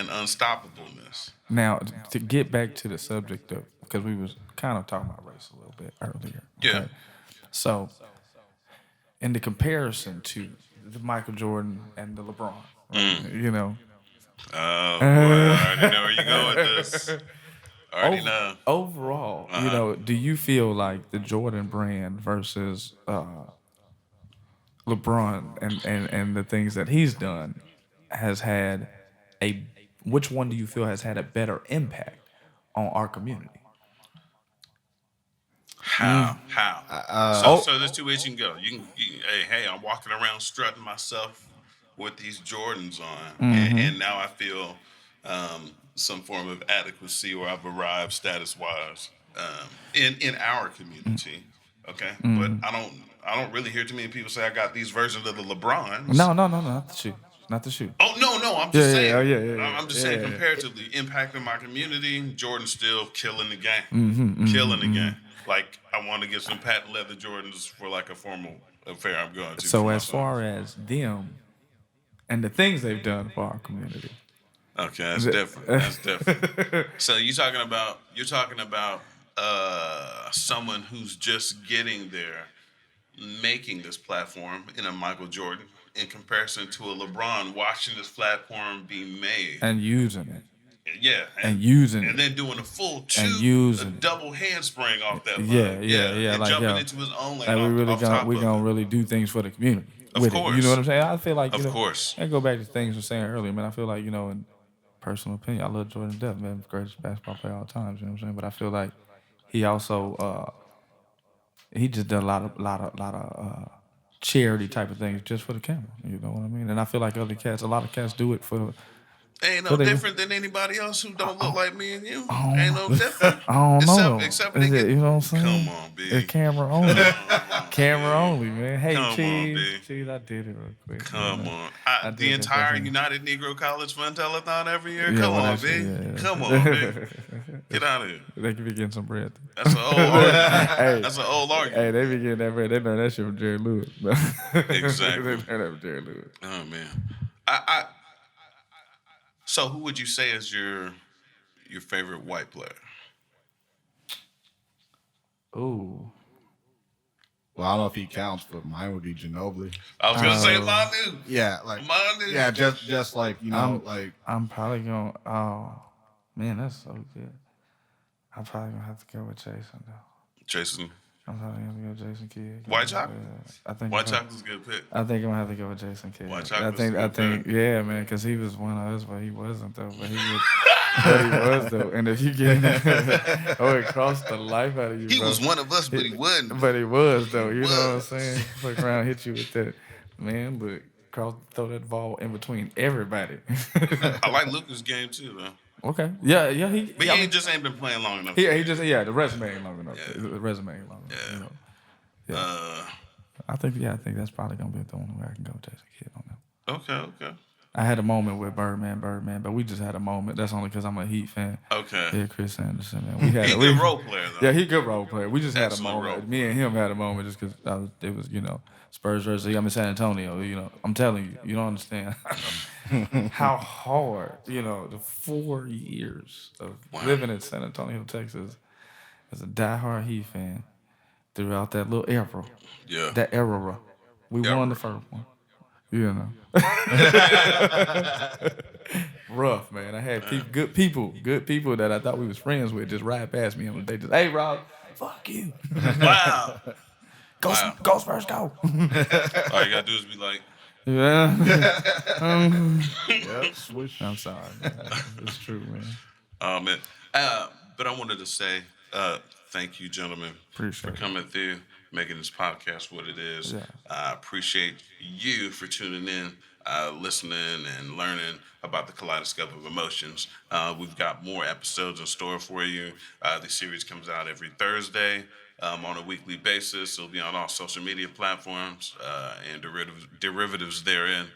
unstoppableness. Now to get back to the subject of because we was kind of talking about race a little bit earlier. Yeah. So, in the comparison to the Michael Jordan and the LeBron, right, you know, Oh, boy, I already know where you go with this. Already know. Overall, Uh-huh. do you feel like the Jordan brand versus LeBron and the things that he's done has had a which one do you feel has had a better impact on our community? How? So there's two ways you can go. Hey, I'm walking around strutting myself with these Jordans on, and now I feel some form of adequacy, or I've arrived status wise in our community. Okay, but I don't really hear too many people say I got these versions of the LeBrons. No, not the shoe, not the shoe. Oh no, I'm Yeah, just saying. yeah, yeah, yeah, I'm just yeah, saying, yeah. comparatively impacting my community, Jordan's still killing the game, killing the game. Like I want to get some patent leather Jordans for like a formal affair I'm going to. So for my as son. far as them and the things they've done for our community, Okay, that's different. That's different. So you're talking about someone who's just getting there, making this platform in a Michael Jordan, in comparison to a LeBron watching this platform be made. and using it. Yeah, And using and it. then doing a full And two, using a it. double handspring off that line. Yeah. and like jumping yo, into his own lane like we really off top we of gonna it. really do things for the community Of with it. You course. know what I'm saying? I feel like Of course. I go back to things I was saying earlier, man. I feel like in personal opinion, I love Jordan to death, man. Greatest basketball player of all time. You know what I'm saying? But I feel like he also he just did a lot of charity type of things just for the camera. You know what I mean? And I feel like a lot of cats do it for. Ain't no So they- different than anybody else who don't look like me and you. Ain't no different. I don't know. Except when they get. You know what I'm saying? Come on, B. It's camera only. Camera only, man. Hey, Come on, cheese. B. Cheese, I did it real quick. Come man. on. I did The it, entire definitely. United Negro College Fun Telethon every year? Yeah, Come well, on, that's- B. yeah. Come on, B. Get out of here. They could be getting some bread. That's an old argument. Hey. That's an old argument. Hey, they be getting that bread. They learned that shit from Jerry Lewis. Exactly. They learned that from Jerry Lewis. Oh man. So who would you say is your favorite white player? Ooh. Well, I don't know if he counts, but mine would be Ginobili. I was gonna say Manu. Yeah, like Manu. yeah, just like like I'm probably going to, oh, man, that's so good. I'm probably going to have to go with Jason, though. Jason. I'm probably going to go with Jason Kidd. White chocolate? I think White chocolate's a good pick. I think I'm gonna have to go with Jason Kidd. White I chocolate's think, a good pick. yeah, man, because he was one of us, but he wasn't though. But he was, but he was though. And if you get, it cost the life out of you. He bro. was one of us, but he wasn't. But he was though. You know what I'm Was. saying? Fuck around, hit you with that, man. But throw that ball in between everybody. I like Luka's game too, though. Okay. Yeah. He. But I he mean, just ain't been playing long enough. he just the resume ain't long enough. Yeah. The resume ain't long enough. Yeah. You know. I think that's probably gonna be the one where I can go with Jason Kidd on that. Okay. I had a moment with Birdman, but we just had a moment. That's only because I'm a Heat fan. Okay. Yeah, Chris Anderson, man. We had He's a good role player, though. Yeah, he a good role player. We just had a Excellent role moment. Me and him had a moment just because it was, Spurs versus I'm in San Antonio. I'm telling you, you don't understand how hard, the 4 years of living in San Antonio, Texas, as a diehard Heat fan throughout that little era. Yeah. That era. We won the first one. Rough, man. I had good people that I thought we was friends with just ride past me and they just, hey, Rob, fuck you. Wow. Go Spurs, go. All you gotta do is be like, Yeah. yeah, swish. I'm sorry, man. It's true, man. oh man. But I wanted to say, thank you, gentlemen, Appreciate for it. coming through, making this podcast what it is. Yeah. I appreciate you for tuning in, listening, and learning about the Kaleidoscope of Emotions. We've got more episodes in store for you. The series comes out every Thursday on a weekly basis. It'll be on all social media platforms and derivatives therein.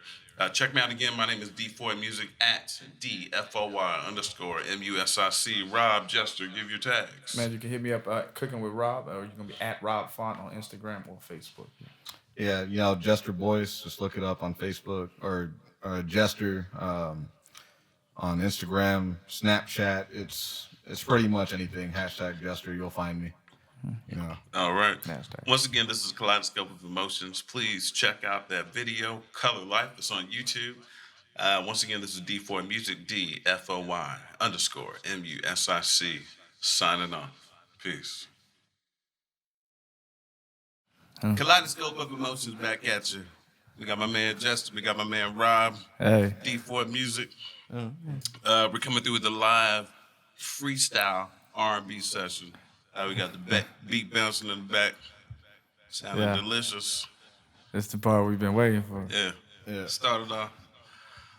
Check me out again. My name is D4 Music at DFOY_MUSIC. Rob Jester, give your tags. Man, you can hit me up Cooking with Rob, or you're going to be at Rob Font on Instagram or Facebook. Yeah, Jester Boys. Just look it up on Facebook or Jester on Instagram, Snapchat. It's pretty much anything. #Jester. You'll find me. All right. NASDAQ. Once again, this is Kaleidoscope of Emotions. Please check out that video, Color Life. It's on YouTube. Once again, this is D4 Music, DFOY_MUSIC. Signing off. Peace. Kaleidoscope of Emotions back at you. We got my man Justin. We got my man Rob. Hey. D4 Music. We're coming through with the live freestyle R&B session. We got the beat bouncing in the back. Sounding delicious. That's the part we've been waiting for. Yeah. Started off.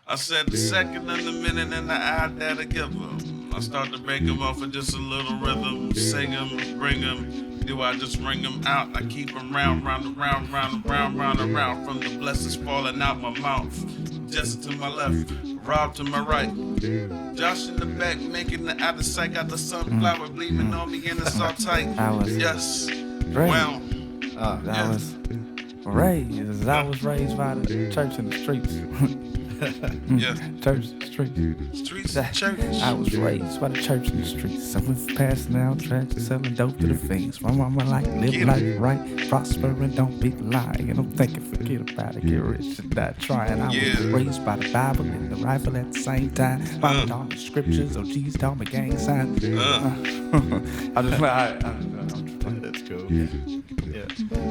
I said the second and the minute and the hour that I give them. I start to break them off with just a little rhythm. Sing them, bring them. Do I just ring them out? I keep them round, around. From the blessings falling out my mouth. Jesse to my left, Rob to my right. Josh in the back, making the out of sight. Got the sunflower gleaming on me and it's all tight. Right. Yes. Well. I was raised. I was raised by the church in the streets. Church, streets, church. I was raised by the church in the streets. I went from passing out tracks, selling dope to the fiends. My mama like live life right, prosper and don't be lying. And I'm thinking, forget about it, get rich and die trying. I was raised by the Bible and the rifle at the same time. Followed all the scriptures, OGs taught me gang signs. I just That's cool. Yeah.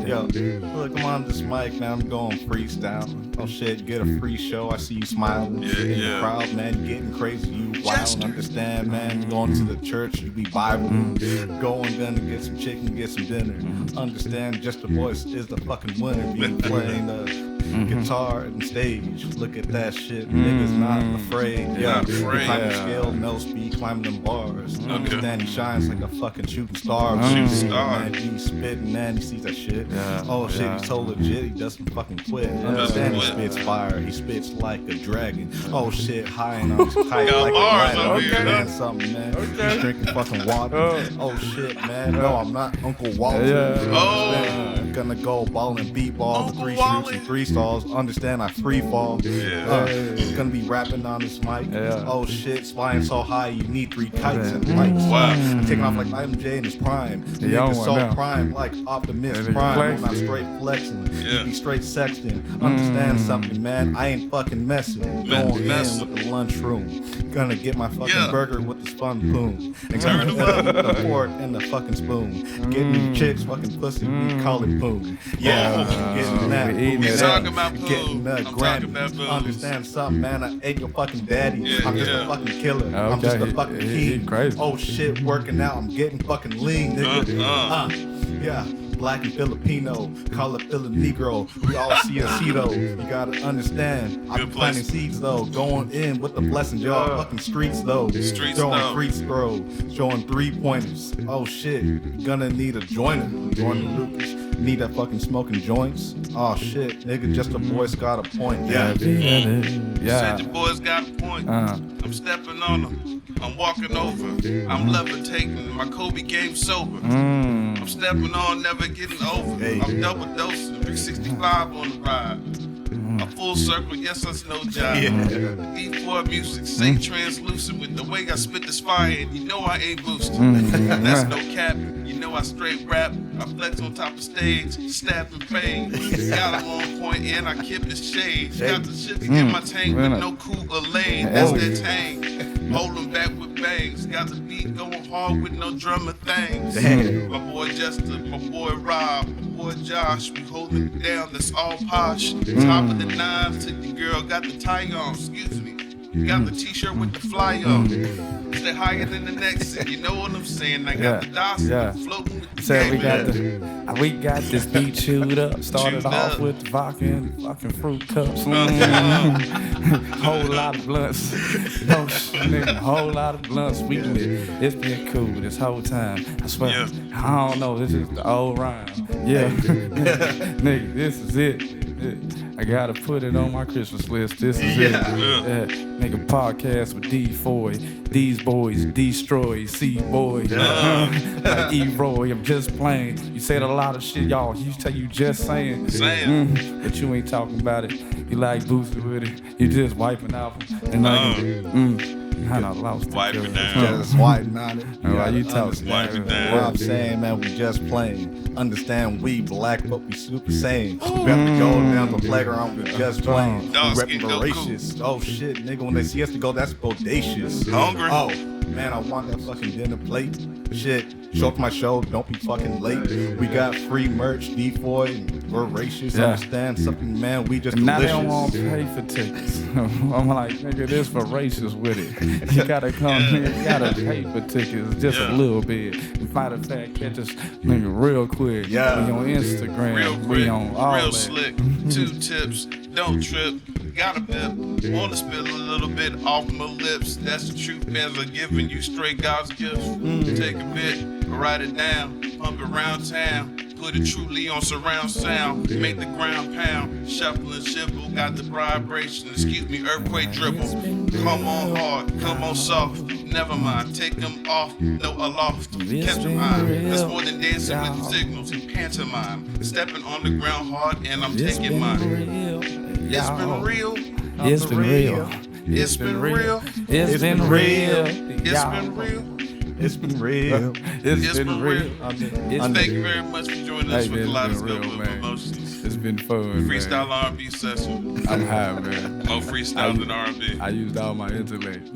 Yo, look, I'm on this mic, man. I'm going freestyle. Oh shit, get a free show. I see you smiling. In the crowd, man. You getting crazy. You wild. Understand, man. You going to the church, you be Bible. Going gonna get some chicken, get some dinner. Understand, just the voice is the fucking winner. Be playing the guitar and stage. Look at that shit. Niggas not afraid. Yeah. Climbing scale, no speed, climbing them bars. Understand, he shines like a fucking shooting star. Man, he spitting, man. He sees that shit. Oh shit, he's so legit. He doesn't fucking quit. Understand, he spits fire. He spits like a dragon. Oh shit, high and on his kite like a dragon. Understand something, man. He's drinking fucking water. Oh shit, man. No, I'm not Uncle Walter. I'm gonna go ball and beat ball. The 3 shoots and 3 stalls. Understand, I free fall. Gonna be rapping on this mic. Oh shit, it's flying so high. You need 3 kites and lights. I'm taking off like MJ in his prime. Niggas so prime like Optimus Prime. I'm not straight flexing. You be straight sexting. Understand something, man. I ain't fucking messing. Going in with the lunchroom. Gonna get my fucking burger with the spun spoon. And gonna eat the fork and the fucking spoon. Getting chicks fucking pussy, we call it boom. Getting that. Getting that Grammy. Understand something, man. I ain't your fucking daddy. I'm just a fucking killer. I'm just a fucking king. Oh shit, working out. I'm getting fucking lean, nigga. Black and Filipino, call it FILINEGRO. We all see a Cedo. You gotta understand. I'm planting seeds though, going in with the blessings. Y'all fucking streets though. Throwing free throw, showing 3-pointers. Oh shit, gonna need a joiner. Jordan Lucas, need that fucking smoking joints. Oh shit, nigga, just a boy's got a point. Said your boys got a point. I'm stepping on them. I'm walking over. I'm levitating. My Kobe game sober. I'm stepping on, never getting over. I'm double dosing. 365 on the ride. A full circle, yes, that's no job. D4 Music, say translucent with the way I spit this fire, and you know I ain't boosting. That's no cap, you know I straight rap. I flex on top of stage, stab and fade. Got him on point, and I keep his shade. Got the shit in my tank with no cool or lane. That's that tank. Hold them back with bangs. Got the beat going hard with no drummer things. My boy Justin, my boy Rob, my boy Josh, we holding it down, that's all posh. Top of the 9, took the girl, got the tie on, excuse me. Got the t-shirt with the fly on. Stay higher than the next, you know what I'm saying? I got the Dawson floating with the we got this beat chewed up. Started off with the vodka and fucking fruit cups. Whole lot of blunts. Whole lot of blunts. It's been cool this whole time. I swear. I don't know. This is the old rhyme. Nigga, this is it. I gotta put it on my Christmas list. This is it. Nigga, podcast with D4. These boys destroy C-boy. Like E-Roy, I'm just playing. You said a lot of shit, y'all. You just saying. But you ain't talking about it. You like boosted with it. You just wiping out. And I done lost it. Wipe it down. Just wiping on it. Why you talking? Wipe it down. What I'm saying, man, we just playing. Understand we black, but we super sane. We got to go down the playground, we just playing. We repping voracious. Oh shit, nigga, when they see us to go, that's bodacious. Hungry. Oh, man, I want that fucking dinner plate. Shit, show up to my show, don't be fucking late. We got free merch, defoy, and voracious, understand something, man, we just Now delicious. they don't want to pay for tickets. I'm like, nigga, this for racists with it. You gotta come here, you gotta pay for tickets just a little bit. Matter of fact, catch us nigga real quick. Yeah. We on Instagram. Real We quick, on all real that. slick. 2 tips, don't trip. Got a bip, wanna spill a little bit off my lips. That's the truth, as I'm giving you straight God's gifts. Take a bit, write it down, pump it around town. Put it truly on surround sound, make the ground pound. Shuffle and shibble, got the vibration. Excuse me, earthquake dribble. Come on hard, come on soft. Never mind, take them off, no aloft. Catch them eye. That's more than dancing with the signals. Pantomime, stepping on the ground hard, and I'm taking mine. It's been real. It's been real. It's been real. It's been real. It's been real. It's been real. It's been real. Thank you very much for joining us Hey, for man, it's Kaleidoscope been real, of man. Emotions. It's been fun, Freestyle man. R&B session. I'm high, man. More freestyle than R&B. I used all my intellect.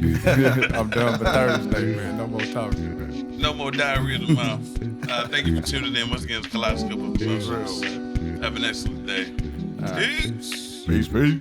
I'm done for Thursday, man. No more talking, man. No more diarrhea in the mouth. Thank you for tuning in. Once again, it's Kaleidoscope of Emotions. Have an excellent day. Peace. Peace, peace.